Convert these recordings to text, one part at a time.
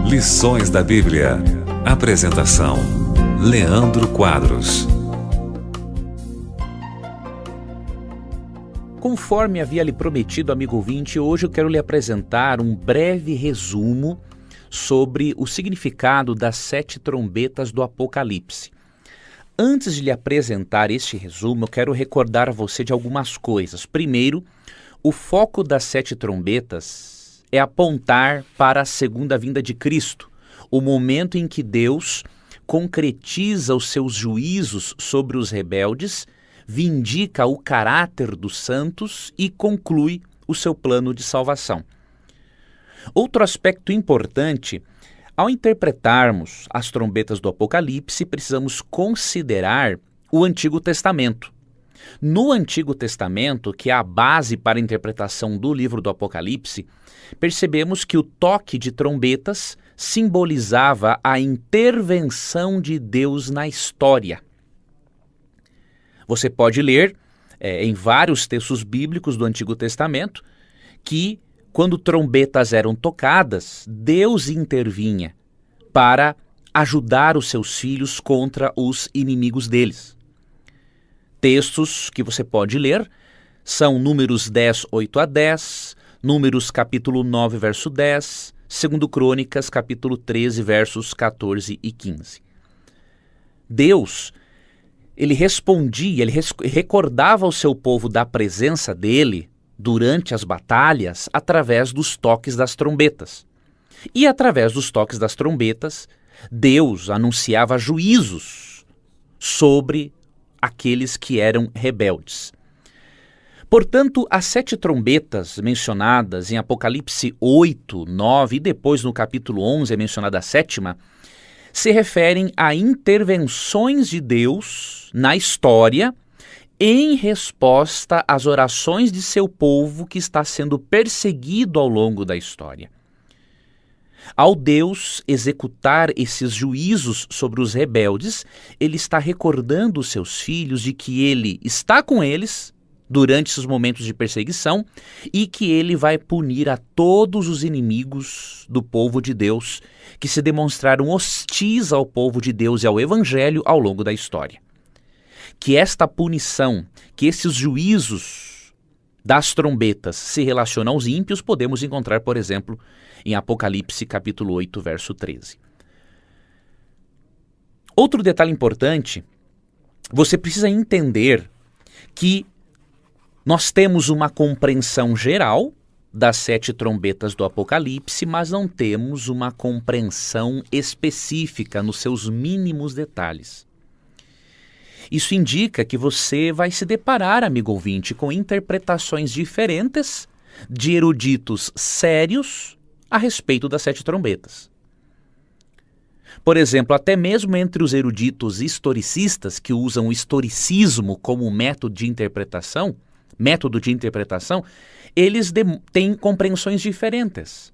Lições da Bíblia. Apresentação: Leandro Quadros. Conforme havia lhe prometido, amigo ouvinte, hoje eu quero lhe apresentar um breve resumo sobre o significado das 7 trombetas do Apocalipse. Antes de lhe apresentar este resumo, eu quero recordar a você de algumas coisas. Primeiro, o foco das 7 trombetas é apontar para a segunda vinda de Cristo, o momento em que Deus concretiza os seus juízos sobre os rebeldes, vindica o caráter dos santos e conclui o seu plano de salvação. Outro aspecto importante, ao interpretarmos as trombetas do Apocalipse, precisamos considerar o Antigo Testamento. No Antigo Testamento, que é a base para a interpretação do livro do Apocalipse, percebemos que o toque de trombetas simbolizava a intervenção de Deus na história. Você pode ler em vários textos bíblicos do Antigo Testamento que, quando trombetas eram tocadas, Deus intervinha para ajudar os seus filhos contra os inimigos deles. Textos que você pode ler são Números 10, 8 a 10, Números capítulo 9, verso 10, 2 Crônicas capítulo 13, versos 14 e 15. Deus, ele respondia, ele recordava ao seu povo da presença dele durante as batalhas através dos toques das trombetas. E através dos toques das trombetas, Deus anunciava juízos sobre aqueles que eram rebeldes. Portanto, as 7 trombetas mencionadas em Apocalipse 8, 9 e depois no capítulo 11 é mencionada a 7ª, se referem a intervenções de Deus na história em resposta às orações de seu povo que está sendo perseguido ao longo da história. Ao Deus executar esses juízos sobre os rebeldes, ele está recordando os seus filhos de que ele está com eles durante esses momentos de perseguição e que ele vai punir a todos os inimigos do povo de Deus que se demonstraram hostis ao povo de Deus e ao Evangelho ao longo da história. Que esta punição, que esses juízos das trombetas se relacionam aos ímpios, podemos encontrar, por exemplo, em Apocalipse capítulo 8, verso 13. Outro detalhe importante, você precisa entender que nós temos uma compreensão geral das 7 trombetas do Apocalipse, mas não temos uma compreensão específica nos seus mínimos detalhes. Isso indica que você vai se deparar, amigo ouvinte, com interpretações diferentes de eruditos sérios a respeito das 7 trombetas. Por exemplo, até mesmo entre os eruditos historicistas que usam o historicismo como método de interpretação, eles têm compreensões diferentes.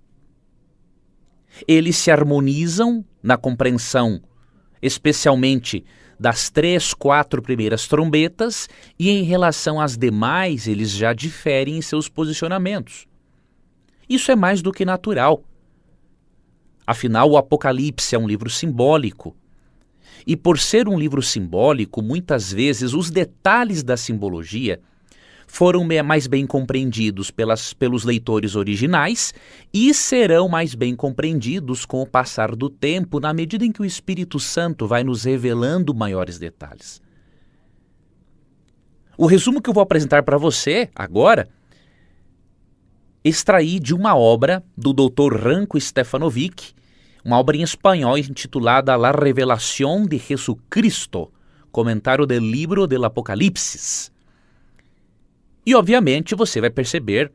Eles se harmonizam na compreensão, especialmente das 3, 4 primeiras trombetas, e em relação às demais, eles já diferem em seus posicionamentos. Isso é mais do que natural. Afinal, o Apocalipse é um livro simbólico. E por ser um livro simbólico, muitas vezes os detalhes da simbologia foram mais bem compreendidos pelos leitores originais e serão mais bem compreendidos com o passar do tempo, na medida em que o Espírito Santo vai nos revelando maiores detalhes. O resumo que eu vou apresentar para você agora, extraí de uma obra do Dr. Ranko Stefanovic, uma obra em espanhol intitulada La Revelación de Jesucristo, comentário do livro del Apocalipsis. E, obviamente, você vai perceber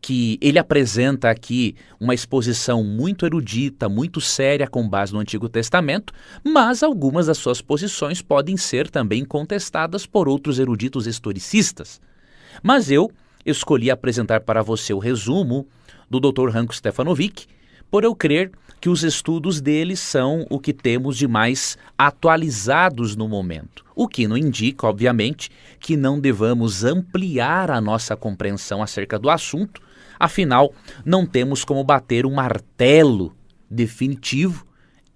que ele apresenta aqui uma exposição muito erudita, muito séria com base no Antigo Testamento, mas algumas das suas posições podem ser também contestadas por outros eruditos historicistas. Mas eu escolhi apresentar para você o resumo do Dr. Ranko Stefanovic, por eu crer que os estudos dele são o que temos de mais atualizados no momento. O que não indica, obviamente, que não devamos ampliar a nossa compreensão acerca do assunto, afinal, não temos como bater um martelo definitivo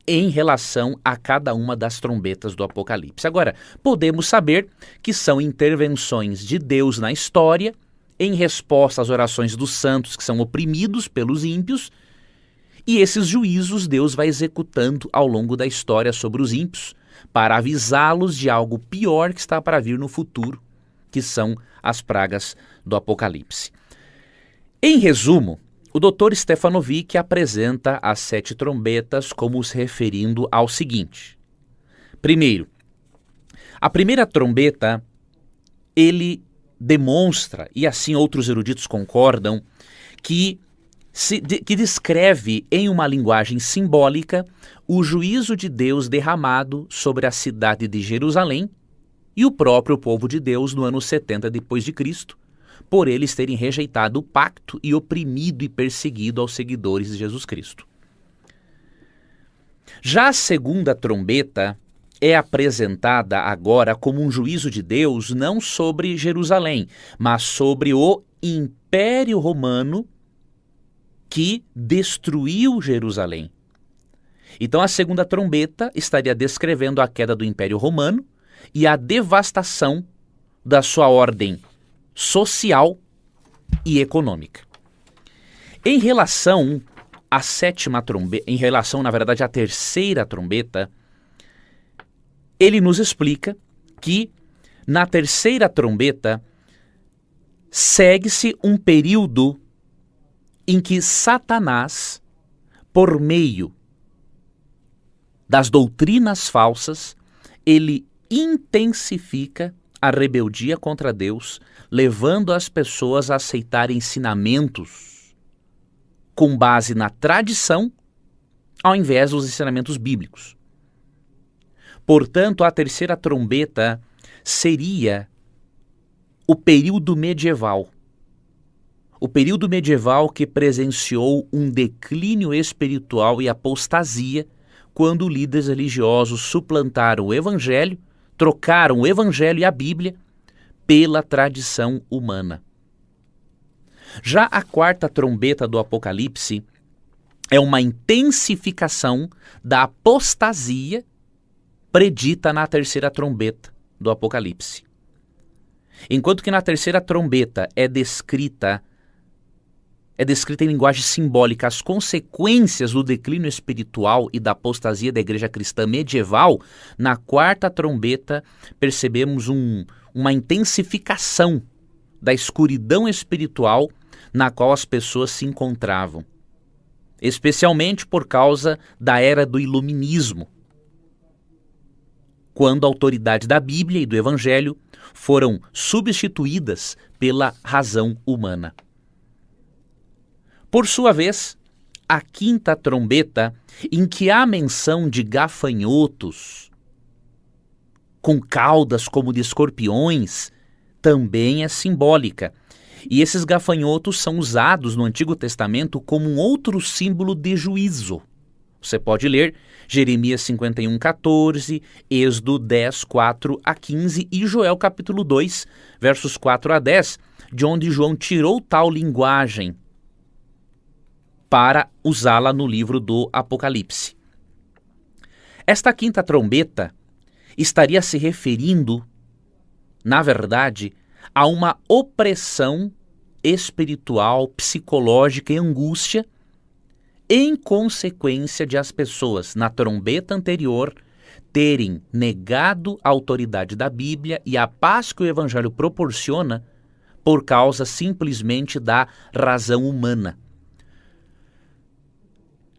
em relação a cada uma das trombetas do Apocalipse. Agora, podemos saber que são intervenções de Deus na história em resposta às orações dos santos que são oprimidos pelos ímpios, e esses juízos Deus vai executando ao longo da história sobre os ímpios para avisá-los de algo pior que está para vir no futuro, que são as pragas do Apocalipse. Em resumo, o Dr. Stefanovic apresenta as 7 trombetas como se referindo ao seguinte. Primeiro, a primeira trombeta, ele demonstra, e assim outros eruditos concordam, que descreve em uma linguagem simbólica o juízo de Deus derramado sobre a cidade de Jerusalém e o próprio povo de Deus no ano 70 depois de Cristo, por eles terem rejeitado o pacto e oprimido e perseguido aos seguidores de Jesus Cristo. Já a segunda trombeta é apresentada agora como um juízo de Deus não sobre Jerusalém, mas sobre o Império Romano que destruiu Jerusalém. Então a segunda trombeta estaria descrevendo a queda do Império Romano e a devastação da sua ordem social e econômica. Em relação à sétima trombeta, em relação, na verdade, à terceira trombeta, ele nos explica que na terceira trombeta segue-se um período em que Satanás, por meio das doutrinas falsas, ele intensifica a rebeldia contra Deus, levando as pessoas a aceitar ensinamentos com base na tradição, ao invés dos ensinamentos bíblicos. Portanto, a terceira trombeta seria o período medieval. O período medieval que presenciou um declínio espiritual e apostasia quando líderes religiosos suplantaram o Evangelho, trocaram o Evangelho e a Bíblia pela tradição humana. Já a quarta trombeta do Apocalipse é uma intensificação da apostasia predita na terceira trombeta do Apocalipse. Enquanto que na terceira trombeta é descrita em linguagem simbólica as consequências do declínio espiritual e da apostasia da igreja cristã medieval, na quarta trombeta percebemos uma intensificação da escuridão espiritual na qual as pessoas se encontravam, especialmente por causa da era do iluminismo, quando a autoridade da Bíblia e do Evangelho foram substituídas pela razão humana. Por sua vez, a quinta trombeta, em que há menção de gafanhotos com caudas como de escorpiões, também é simbólica. E esses gafanhotos são usados no Antigo Testamento como um outro símbolo de juízo. Você pode ler Jeremias 51:14, Êxodo 10:4-15 e Joel capítulo 2, versos 4-10, de onde João tirou tal linguagem para usá-la no livro do Apocalipse. Esta quinta trombeta estaria se referindo, na verdade, a uma opressão espiritual, psicológica e angústia em consequência de as pessoas, na trombeta anterior, terem negado a autoridade da Bíblia e a paz que o Evangelho proporciona por causa simplesmente da razão humana.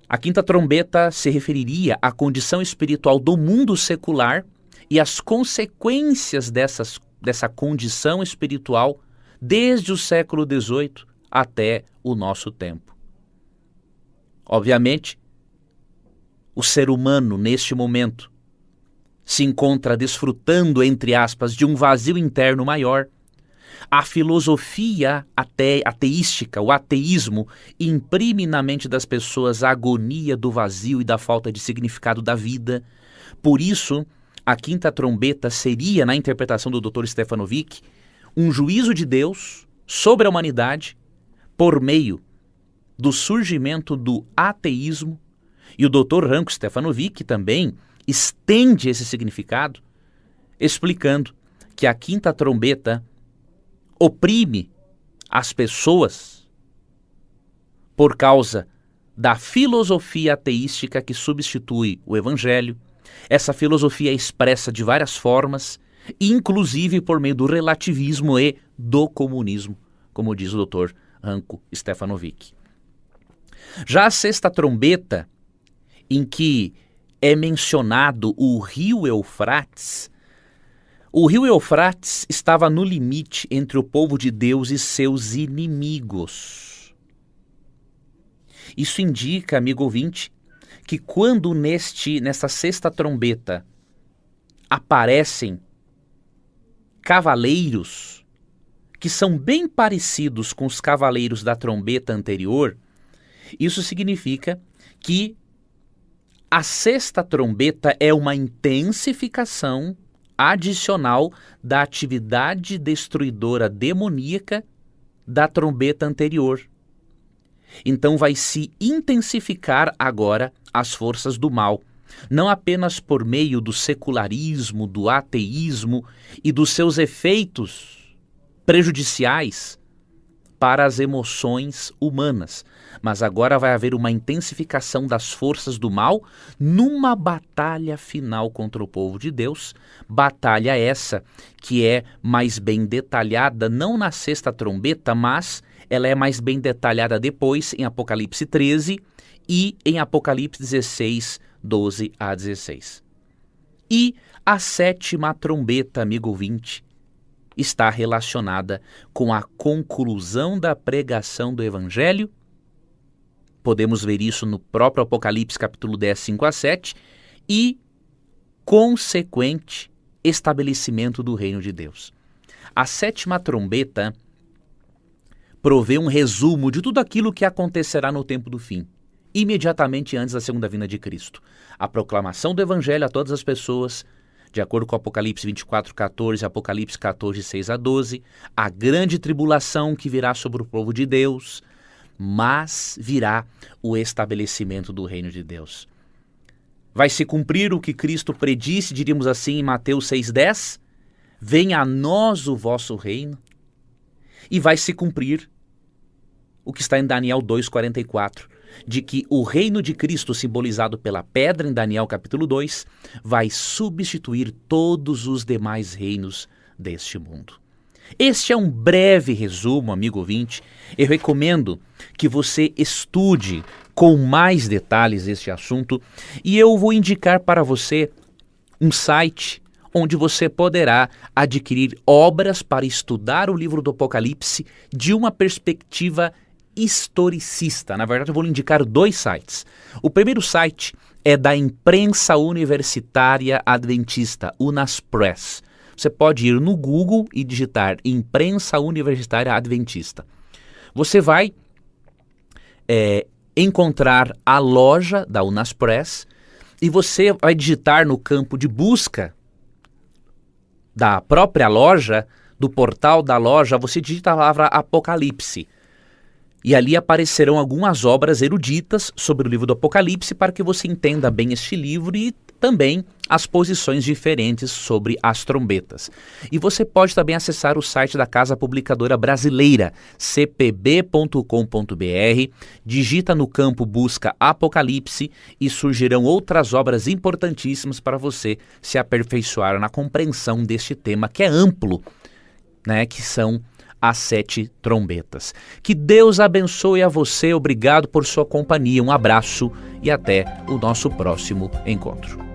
A quinta trombeta se referiria à condição espiritual do mundo secular e às consequências dessa condição espiritual desde o século XVIII até o nosso tempo. Obviamente, o ser humano, neste momento, se encontra desfrutando, entre aspas, de um vazio interno maior. A filosofia ateística, o ateísmo, imprime na mente das pessoas a agonia do vazio e da falta de significado da vida. Por isso, a quinta trombeta seria, na interpretação do Dr. Stefanovic, um juízo de Deus sobre a humanidade por meio do surgimento do ateísmo E o Dr. Ranko Stefanovic também estende esse significado, explicando que a quinta trombeta oprime as pessoas por causa da filosofia ateística que substitui o Evangelho. Essa filosofia é expressa de várias formas, inclusive por meio do relativismo e do comunismo, como diz o Dr. Ranko Stefanovic. Já a sexta trombeta, em que é mencionado o rio Eufrates, o rio Eufrates estava no limite entre o povo de Deus e seus inimigos. Isso indica, amigo ouvinte, que quando nesta sexta trombeta aparecem cavaleiros que são bem parecidos com os cavaleiros da trombeta anterior, isso significa que a sexta trombeta é uma intensificação adicional da atividade destruidora demoníaca da trombeta anterior. Então vai se intensificar agora as forças do mal, não apenas por meio do secularismo, do ateísmo e dos seus efeitos prejudiciais para as emoções humanas, mas agora vai haver uma intensificação das forças do mal numa batalha final contra o povo de Deus, batalha essa que é mais bem detalhada não na sexta trombeta, mas ela é mais bem detalhada depois em Apocalipse 13 e em Apocalipse 16, 12 a 16. E a sétima trombeta, amigo ouvinte, está relacionada com a conclusão da pregação do Evangelho. Podemos ver isso no próprio Apocalipse capítulo 10, 5 a 7, e consequente estabelecimento do reino de Deus. A sétima trombeta provê um resumo de tudo aquilo que acontecerá no tempo do fim, imediatamente antes da segunda vinda de Cristo. A proclamação do Evangelho a todas as pessoas, de acordo com Apocalipse 24, 14, Apocalipse 14, 6 a 12, a grande tribulação que virá sobre o povo de Deus, mas virá o estabelecimento do reino de Deus. Vai se cumprir o que Cristo predisse, diríamos assim, em Mateus 6,10, venha a nós o vosso reino, e vai se cumprir o que está em Daniel 2,44, de que o reino de Cristo, simbolizado pela pedra em Daniel capítulo 2, vai substituir todos os demais reinos deste mundo. Este é um breve resumo, amigo ouvinte. Eu recomendo que você estude com mais detalhes este assunto e eu vou indicar para você um site onde você poderá adquirir obras para estudar o livro do Apocalipse de uma perspectiva historicista. Na verdade, eu vou lhe indicar dois sites. O primeiro site é da Imprensa Universitária Adventista, Unaspress. Você pode ir no Google e digitar Imprensa Universitária Adventista. Você vai encontrar a loja da Unaspress e você vai digitar no campo de busca da própria loja, do portal da loja, você digita a palavra Apocalipse. E ali aparecerão algumas obras eruditas sobre o livro do Apocalipse para que você entenda bem este livro e também as posições diferentes sobre as trombetas. E você pode também acessar o site da Casa Publicadora Brasileira, cpb.com.br, digita no campo Busca Apocalipse e surgirão outras obras importantíssimas para você se aperfeiçoar na compreensão deste tema que é amplo, né, que são as 7 trombetas. Que Deus abençoe a você, obrigado por sua companhia, um abraço e até o nosso próximo encontro.